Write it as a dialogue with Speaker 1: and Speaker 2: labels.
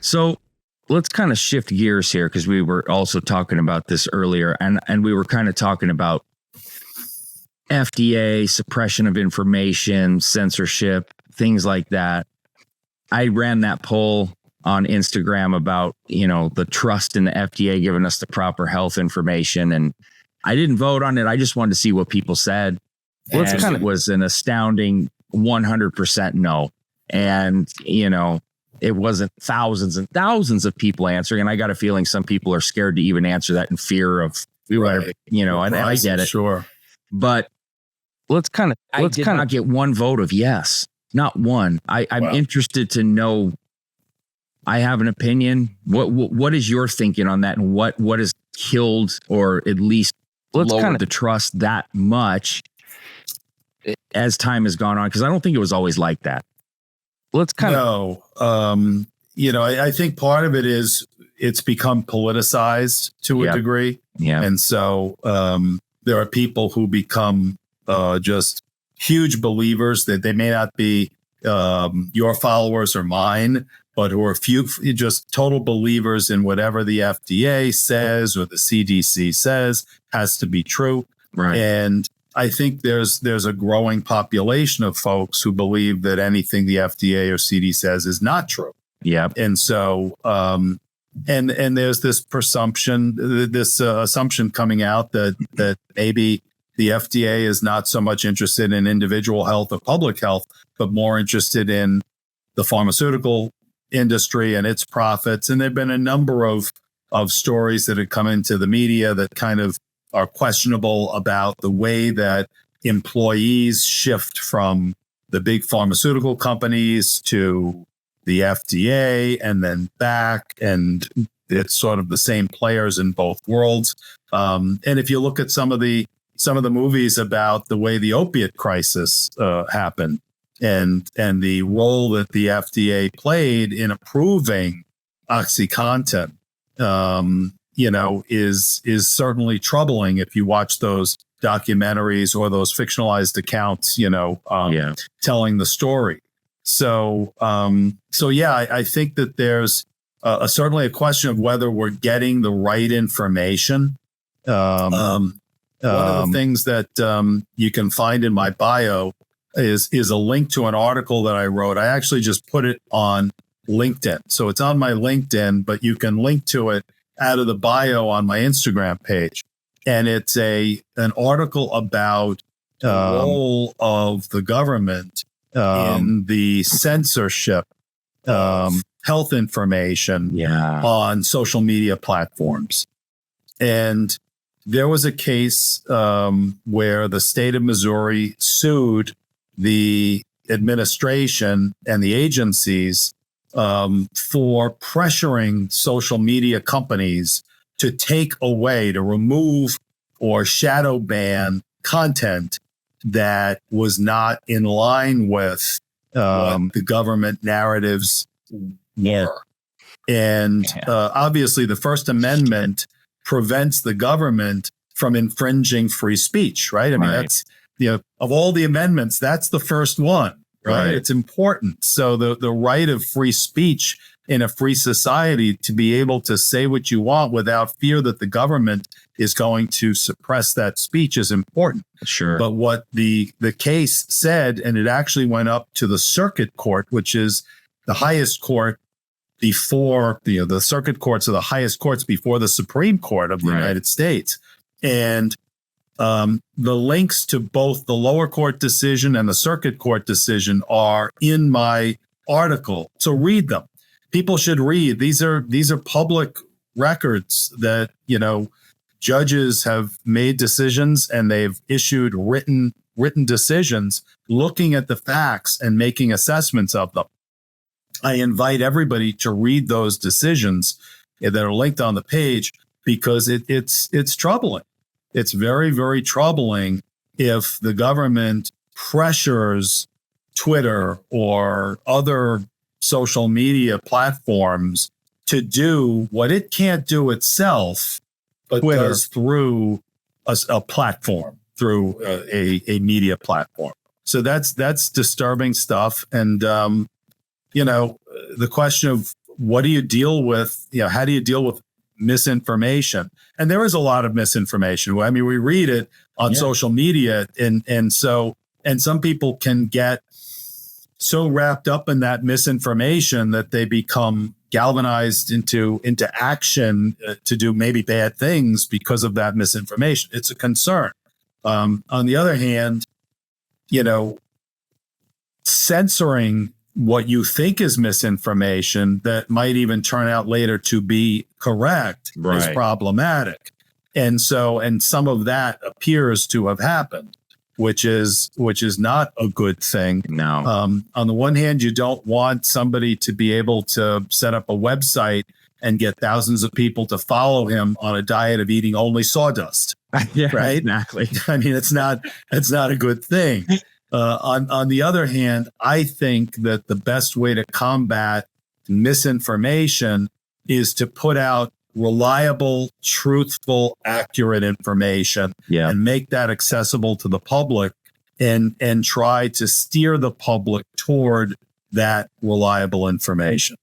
Speaker 1: So let's kind of shift gears here, because we were also talking about this earlier, and we were kind of talking about FDA, suppression of information, censorship, things like that. I ran that poll on Instagram about, the trust in the FDA giving us the proper health information. And I didn't vote on it. I just wanted to see what people said. Well, it's kind of was an astounding 100% no. And, it wasn't thousands and thousands of people answering. And I got a feeling some people are scared to even answer that in fear of,
Speaker 2: right.
Speaker 1: I get it.
Speaker 2: Sure.
Speaker 1: But let's not get one vote of yes, not one. I'm interested to know. I have an opinion. What is your thinking on that, and what has killed or at least lowered the trust that much as time has gone on? Because I don't think it was always like that. I
Speaker 2: think part of it is it's become politicized to a degree.
Speaker 1: Yeah.
Speaker 2: And so there are people who become just huge believers that they may not be your followers or mine, but who are just total believers in whatever the FDA says or the CDC says has to be true.
Speaker 1: Right.
Speaker 2: And I think there's a growing population of folks who believe that anything the FDA or CDC says is not true.
Speaker 1: Yeah.
Speaker 2: And so, and there's this assumption coming out that maybe the FDA is not so much interested in individual health or public health, but more interested in the pharmaceutical industry and its profits. And there've been a number of stories that have come into the media that kind of are questionable about the way that employees shift from the big pharmaceutical companies to the FDA and then back, and it's sort of the same players in both worlds. And if you look at some of the movies about the way the opiate crisis happened and the role that the FDA played in approving OxyContin, is certainly troubling if you watch those documentaries or those fictionalized accounts, telling the story. So I think that there's certainly a question of whether we're getting the right information. One of the things that you can find in my bio is a link to an article that I wrote. I actually just put it on LinkedIn. So it's on my LinkedIn, but you can link to it out of the bio on my Instagram page. And it's an article about the role of the government in the censorship of health information on social media platforms. And there was a case where the state of Missouri sued the administration and the agencies for pressuring social media companies to remove or shadow ban content that was not in line with what the government narratives were. And obviously the First Amendment prevents the government from infringing free speech, right? I mean, that's, of all the amendments, that's the first one, right? It's important. So the right of free speech in a free society to be able to say what you want without fear that the government is going to suppress that speech is important.
Speaker 1: Sure.
Speaker 2: But what the case said, and it actually went up to the circuit court, which is the highest court before, the circuit courts are the highest courts before the Supreme Court of the United States. And the links to both the lower court decision and the circuit court decision are in my article. So read them. People should read. These are public records that, judges have made decisions and they've issued written decisions looking at the facts and making assessments of them. I invite everybody to read those decisions that are linked on the page because it's troubling. It's very, very troubling if the government pressures Twitter or other social media platforms to do what it can't do itself, but does through a platform, through a media platform. So that's disturbing stuff. And, the question of what do you deal with? How do you deal with misinformation? And there is a lot of misinformation. I mean, we read it on social media, and some people can get so wrapped up in that misinformation that they become galvanized into action to do maybe bad things because of that misinformation. It's a concern. On the other hand, censoring what you think is misinformation that might even turn out later to be correct is problematic. And some of that appears to have happened, which is not a good thing.
Speaker 1: No.
Speaker 2: On the one hand, you don't want somebody to be able to set up a website and get thousands of people to follow him on a diet of eating only sawdust. Right?
Speaker 1: Exactly.
Speaker 2: I mean, it's not a good thing. On the other hand, I think that the best way to combat misinformation is to put out reliable, truthful, accurate information and make that accessible to the public and try to steer the public toward that reliable information.